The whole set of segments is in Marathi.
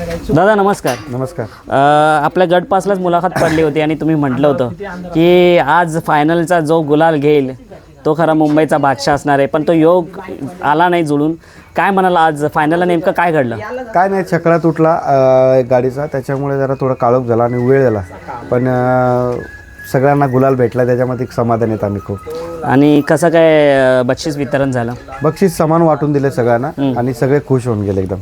दादा नमस्कार. नमस्कार. आपल्या गटपासलाच मुलाखत पडली होती आणि तुम्ही म्हटलं होतं की आज फायनलचा जो गुलाल घेईल तो खरा मुंबईचा बादशाह असणार आहे, पण तो योग आला नाही जुळून. काय म्हणाला आज फायनलला नेमकं काय घडलं? काय नाही, छकडा तुटला गाडीचा, त्याच्यामुळे जरा थोडा काळोख झाला आणि वेळ झाला, पण सगळ्यांना गुलाल भेटला, त्याच्यामध्ये एक समाधान येतं आम्ही खूप. आणि कसं काय बक्षीस वितरण झालं? बक्षीस समान वाटून दिले सगळ्यांना आणि सगळे खुश होऊन गेले एकदम.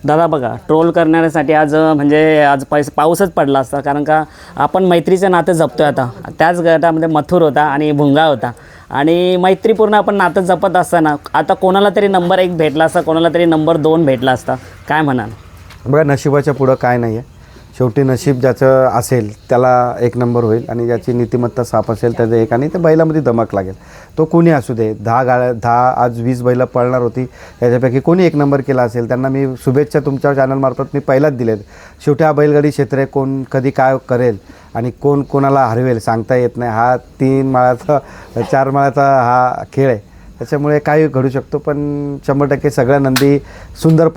दादा बघा, ट्रोल करण्यासाठी आज म्हणजे आज पाऊसच पडला असता, कारण का आपण मैत्रीचं नातं जपतोय. आता त्याच गटामध्ये मथुर होता आणि भुंगा होता आणि मैत्रीपूर्ण आपण नातं जपत असताना आता कोणाला तरी नंबर 1 भेटला असता, कोणाला तरी नंबर 2 भेटला असता. काय म्हणाल? बघा, नशिबाच्या पुढं काय नाही आहे. शेवटी नशीब ज्याचं असेल त्याला 1 नंबर होईल आणि ज्याची नीतिमत्ता साफ असेल त्याचं 1, आणि ते बैलामध्ये धमक लागेल. तो कोणी असू दे, 10 आज 20 बैलं पळणार होती, त्याच्यापैकी कोणी 1 नंबर केला असेल त्यांना मी शुभेच्छा तुमच्या चॅनलमार्फत मी पहिलाच दिलेत. शेवटी हा बैलगाडी क्षेत्र आहे, कोण कधी काय करेल आणि कोण कोणाला हरवेल सांगता येत नाही. हा 3 माळ्याचा 4 माळ्याचा हा खेळ आहे, त्याच्यामुळे काही घडू शकतो. पण 100% सगळ्या नंदी सुंदर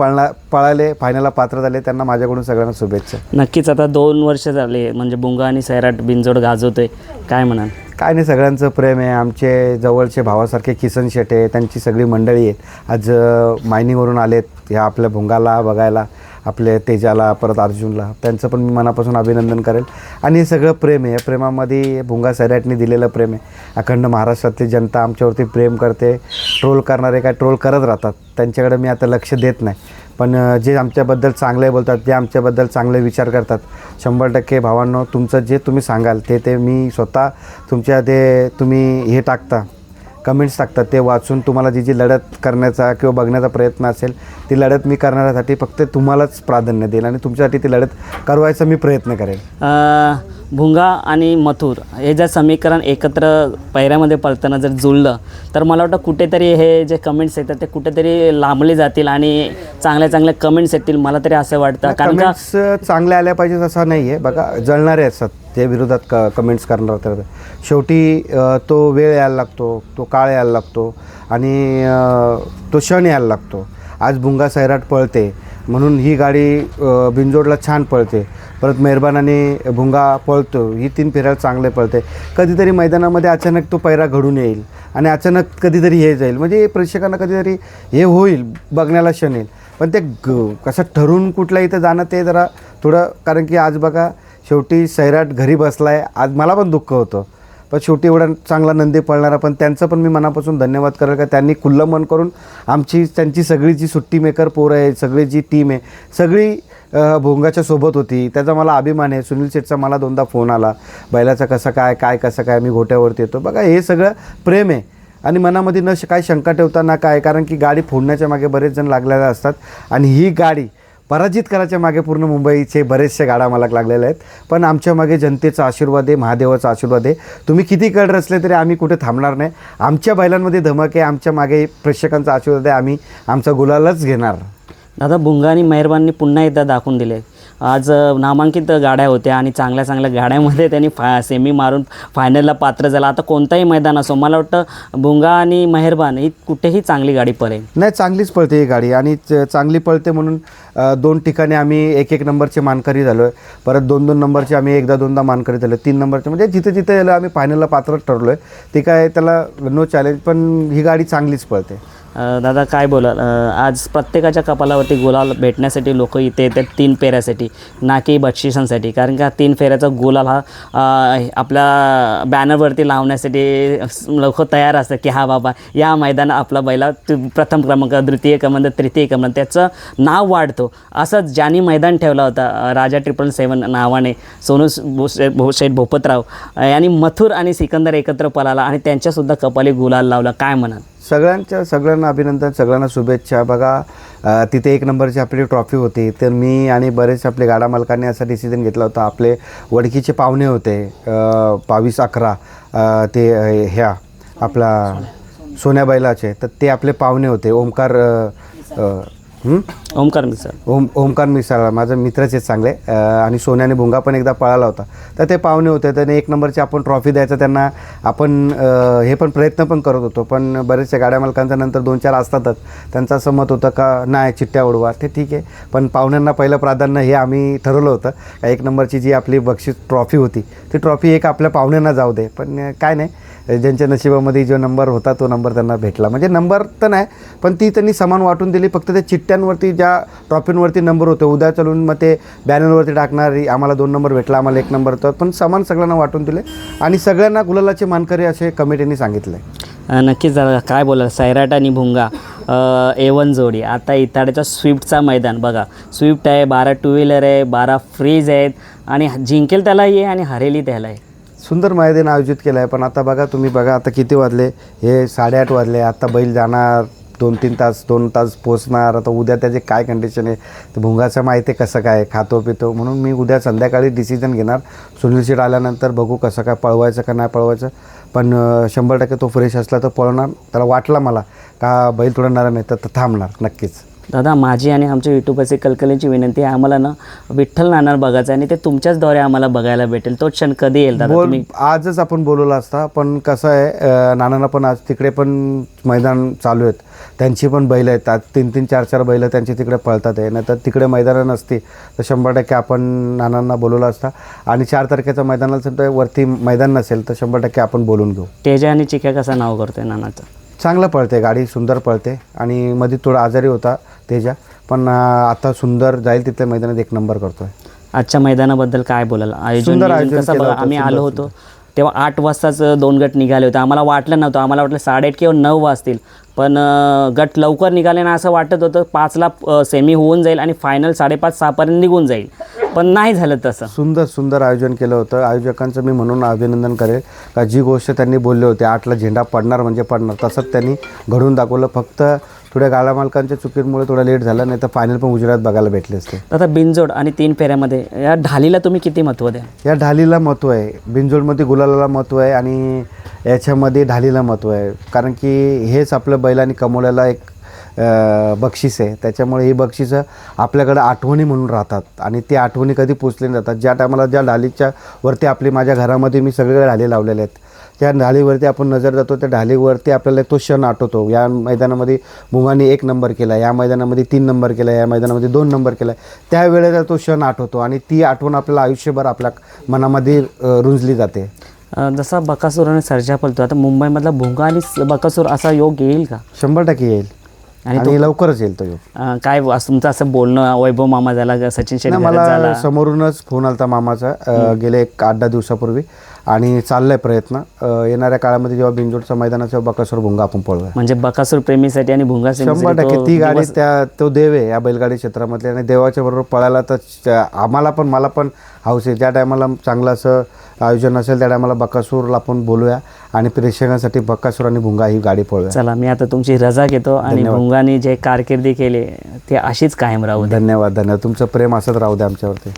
पळाले, फायनलला पात्र झाले, त्यांना माझ्याकडून सगळ्यांना शुभेच्छा. नक्कीच. आता 2 वर्ष झाले म्हणजे भुंगा आणि सैराट बिनजोड गाजवतोय, काय म्हणाल? काय नाही, सगळ्यांचं प्रेम आहे. आमचे जवळचे भावासारखे किसन शेटे, त्यांची सगळी मंडळी आहे, आज मायनीवरून आलेत ह्या आपल्या भुंगाला बघायला, आपले तेजाला, परत अर्जुनला, त्यांचं पण मी मनापासून अभिनंदन करेल. आणि हे सगळं प्रेम आहे, प्रेमामध्ये भुंगा सैराटने दिलेलं प्रेम आहे. अखंड महाराष्ट्रातली जनता आमच्यावरती प्रेम करते. ट्रोल करणारे काय ट्रोल करत राहतात, त्यांच्याकडे मी आता लक्ष देत नाही. पण जे आमच्याबद्दल चांगले बोलतात, जे आमच्याबद्दल चांगले विचार करतात, 100% भावांनो, तुमचं जे तुम्ही सांगाल ते मी स्वतः तुमच्या ते तुम्ही हे टाकता, कमेंट्स टाकतात, ते वाचून तुम्हाला जी लढत करण्याचा किंवा बघण्याचा प्रयत्न असेल ती लढत मी करण्यासाठी फक्त तुम्हालाच प्राधान्य देईल आणि तुमच्यासाठी ती लढत करवायचा मी प्रयत्न करेल. भुंगा आणि मथुर हे जर समीकरण एकत्र पैऱ्यामध्ये पळताना जर जुळलं तर मला वाटतं कुठेतरी हे जे कमेंट्स येतात ते कुठेतरी लांबले जातील आणि चांगल्या कमेंट्स येतील, मला तरी असं वाटतं. कारण का चांगले आल्या पाहिजेत असं नाही आहे. बघा, जळणारे असतात ते विरोधात कमेंट्स करणार, तर शेवटी तो वेळ यायला लागतो, तो काळ यायला लागतो आणि तो क्षण यायला लागतो. आज भुंगा सैराट पळते म्हणून ही गाडी बिनजोडला छान पळते, परत मेहरबानाने भुंगा पळतो, ही 3 फेऱ्याला चांगले पळते. कधीतरी मैदानामध्ये अचानक तो पैरा घडून येईल आणि अचानक कधीतरी हे जाईल, म्हणजे प्रेक्षकांना कधीतरी हे होईल, बघण्याला क्षण येईल. पण ते कसं ठरून कुठल्या इथं जाणं ते जरा थोडं, कारण की आज बघा शेवटी सैराट घरी बसला आहे, आज मला पण दुःख होतं, पण शेवटी एवढा चांगला नंदी पळणारा, पण त्यांचं पण मी मनापासून धन्यवाद करेल का त्यांनी खुल्लं मन करून त्यांची सगळी जी सुट्टी मेकर पोरं आहे, सगळी जी टीम आहे, सगळी भोंगाच्या सोबत होती. त्याचा मला अभिमान आहे. सुनील शेठचा मला 2दा फोन आला, बैलाचा कसं काय मी घोट्यावरती येतो. बघा, हे सगळं प्रेम आहे आणि मनामध्ये काय शंका ठेवता ना काय, कारण की गाडी फोडण्याच्या मागे बरेच जण लागलेले असतात आणि ही गाडी पराजित करायच्या मागे पूर्ण मुंबईचे बरेचसे गाडा मालक लागलेले आहेत. पण आमच्या मागे जनतेचा आशीर्वाद आहे, महादेवाचा आशीर्वाद आहे. तुम्ही किती कड रचले तरी आम्ही कुठे थांबणार नाही. आमच्या बैलांमध्ये धमक आहे, आमच्या मागे प्रेक्षकांचा आशीर्वाद आहे, आम्ही आमचा गुलालच घेणार. दादा, भुंगा आणि मेहरबाननी पुन्हा एकदा दाखवून दिले. आज नामांकित गाड्या होत्या आणि चांगल्या गाड्यामध्ये त्यांनी सेमी मारून फायनलला पात्र झाला. आता कोणताही मैदान असो, मला वाटतं भुंगा आणि मेहरबान ही कुठेही चांगली गाडी पळेल. नाही, चांगलीच पळते ही गाडी आणि चांगली पळते म्हणून 2 ठिकाणी आम्ही 1 नंबरचे मानकरी झालो आहे. परत 2 नंबरचे आम्ही 1-2दा मानकरी झालो. 3 नंबरचे म्हणजे जिथे याला आम्ही फायनलला पात्रच ठरलो आहे, ते काय त्याला नो चॅलेंज. पण ही गाडी चांगलीच पळते. दादा काय बोलाल, आज प्रत्येकाच्या कपालावरती गुलाल भेटण्यासाठी लोक इथे येतात 3 फेऱ्यासाठी, ना की बक्षिसांसाठी. कारण का 3 फेऱ्याचा गुलाल हा आपल्या बॅनरवरती लावण्यासाठी लोक तयार असतात की हा बाबा या मैदानात आपला बैला प्रथम क्रमांक, द्वितीय क्रमांक, तृतीय क्रमांक, त्याचं नाव वाढतो. असंच ज्यांनी मैदान ठेवला होता राजा 777 नावाने, सोनू शेठ भोपतराव यांनी मथुर आणि सिकंदर एकत्र पळाला आणि त्यांच्यासुद्धा कपाली गुलाल लावला. काय म्हणाल? सगळ्यांना अभिनंदन, सगळ्यांना शुभेच्छा. बघा, तिथे 1 नंबरची आपली ट्रॉफी होती, तर मी आणि बरेच आपले गाडा मालकांनी असा डिसिजन घेतला होता. आपले वडकीचे पाहुणे होते 22-11 ते ह्या आपला सोन्या बैलाचे, तर ते आपले पाहुणे होते. ओमकार ओमकार मिसळ. ओमकार मिसाळ माझं मित्रच आहेत चांगले. आणि सोन्याने भुंगा पण एकदा पळाला होता, तर ते पाहुणे होते. त्याने 1 नंबरची आपण ट्रॉफी द्यायचं त्यांना आपण हे पण प्रयत्न पण करत होतो. पण बरेचशा गाड्या मालकांच्या नंतर 2-4 असतातच, त्यांचं असं मत होतं का नाही चिठ्ठ्या उडवा, ते ठीक आहे, पण पाहुण्यांना पहिलं प्राधान्य हे आम्ही ठरवलं होतं का 1 नंबरची जी आपली बक्षीस ट्रॉफी होती ती ट्रॉफी एक आपल्या पाहुण्यांना जाऊ दे. पण काय नाही, ज्यांच्या नशिबामध्ये जो नंबर होता तो नंबर त्यांना भेटला. म्हणजे नंबर तर नाही, पण ती त्यांनी समान वाटून दिली. फक्त त्या चिठ्ठ्यांवरती ज्या ट्रॉफींवरती नंबर होते, उद्या चालून मग ते बॅनरवरती टाकणार आम्हाला 2 नंबर भेटला, आम्हाला 1 नंबर होता, पण समान सगळ्यांना वाटून दिले आणि सगळ्यांना गुलालाचे मानकरी असे कमिटीने सांगितले. नक्कीच दादा, काय बोला, सैराट आणि भुंगा A1 जोडी. आता इताड्याचा स्विफ्टचा मैदान बघा, स्विफ्ट आहे, 12 टू व्हीलर आहे, 12 फ्रीज आहेत आणि जिंकेल त्यालाही आहे आणि हरेली त्याला आहे. सुंदर मैदान आयोजित केलं आहे. पण आता बघा तुम्ही, बघा आता किती वाजले, हे 8:30 वाजले. आता बैल जाणार 2-3 तास, 2 तास पोचणार. आता उद्या त्याचे काय कंडिशन आहे, तर भुंगाचं माहिती आहे कसं काय खातो पितो, म्हणून मी उद्या संध्याकाळी डिसिजन घेणार. सुनील शेठ आल्यानंतर बघू कसं काय पळवायचं का नाही पळवायचं. पण 100% तो फ्रेश असला तर पळवणार. त्याला वाटला मला का बैल थोडं नरम आहे तर थांबणार नक्कीच. दादा, माझी आणि आमच्या यूट्यूबरची कलकलीची विनंती आहे, आम्हाला ना विठ्ठल नाणार बघायचं आणि ते तुमच्याचद्वारे आम्हाला बघायला भेटेल. तो क्षण कधी येईल दादा? तुम्ही आजच आपण बोलवला असता, पण कसं आहे नानांना पण आज तिकडे पण मैदान चालू आहेत, त्यांची पण बैल आहेत. आज 3-3, 4-4 बैल त्यांची तिकडे पळतात आहे. नाही तर तिकडे मैदानं नसती तर 100% आपण नानांना बोलवला असता. आणि 4 तारखेचं मैदानाला समजा वरती मैदान नसेल तर 100% आपण बोलून घेऊ. तेजा आणि चिक्या कसं नाव करतोय नानाचं? चांगलं पळते, गाडी सुंदर पळते. आणि मध्ये थोडा आजारी होता तेजा, पण आता सुंदर जाईल तिथल्या मैदानात 1 नंबर करतोय. आजच्या मैदानाबद्दल काय बोलाल? सुंदर आयोजन कसं केलं बघा, होतं, आम्ही सुंदर, आलो होतो तेव्हा 8 वाजताच 2 गट निघाले होते. आम्हाला वाटलं नव्हतं, आम्हाला वाटलं 8:30 किंवा 9 वाजतील, पण गट लवकर निघाले ना असं वाटत होतं. 5ला सेमी होऊन जाईल आणि फायनल 5:30-6पर्यंत निघून जाईल, पण नाही झालं तसं. सुंदर आयोजन केलं होतं. आयोजकांचं मी म्हणून अभिनंदन करेल का जी गोष्ट त्यांनी बोलले होते 8ला झेंडा पडणार म्हणजे पडणार, तसंच त्यांनी घडवून दाखवलं. फक्त थोड्या गाड्या मालकांच्या चुकीमुळे थोडा लेट झाला, नाही तर फायनल पण गुजरात बघायला भेटले असते. आता बिनजोड आणि 3 फेऱ्यामध्ये या ढालीला तुम्ही किती महत्त्व द्या? या ढालीला महत्त्व आहे, बिनजोडमध्ये गुलालाला महत्त्व आहे आणि याच्यामध्ये ढालीला महत्त्व आहे. कारण की हेच आपलं बैलांनी कमवलेला एक बक्षीस आहे. त्याच्यामुळे ही बक्षिसं आपल्याकडं आठवणी म्हणून राहतात आणि ती आठवणी कधी पोचली जातात. ज्या टायमाला ज्या ढालीच्या वरती आपली माझ्या घरामध्ये मी सगळे ढाली लावलेले आहेत, त्या ढालीवरती आपण नजर जातो, त्या ढालीवरती आपल्याला तो क्षण आठवतो. या मैदानामध्ये भुंगाने 1 नंबर केला, या मैदानामध्ये 3 नंबर केला, या मैदानामध्ये 2 नंबर केला, त्यावेळेला तो क्षण आठवतो आणि ती आठवण आपल्याला आयुष्यभर आपल्या मनामध्ये रुजली जाते. जसा बकासूर आणि सर्जा पळतो, आता मुंबईमधला भुंगा आणि बकासूर असा योग येईल का? 100% येईल आणि लवकरच येईल तो योग. काय तुमचं असं बोलणं, वैभव मामा झाला, सचिन शेट्टी मला झाला, समोरूनच फोन आला मामाचा गेले 8-10 दिवसापूर्वी आणि चाललाय प्रयत्न. येणाऱ्या काळामध्ये जेव्हा बिनजोडचा मैदान असेल बकासूर भुंगा आपण पळूया. म्हणजे बकासूर प्रेमीसाठी आणि भुंगा 100% ती गाडी तो देव आहे या बैलगाडी क्षेत्रामधले आणि देवाच्या बरोबर पळायला तर आम्हाला पण मला पण हौस आहे. ज्या टायमाला चांगलं असं आयोजन असेल त्या टायमाला बकासूरला आपण बोलूया आणि प्रेक्षकांसाठी बकासूर आणि भुंगा ही गाडी पळूया. चला, मी आता तुमची रजा घेतो आणि भुंगाने जे कारकिर्दी केली ते अशीच कायम राहू. धन्यवाद. तुमचं प्रेम असंच राहू द्या आमच्यावरती.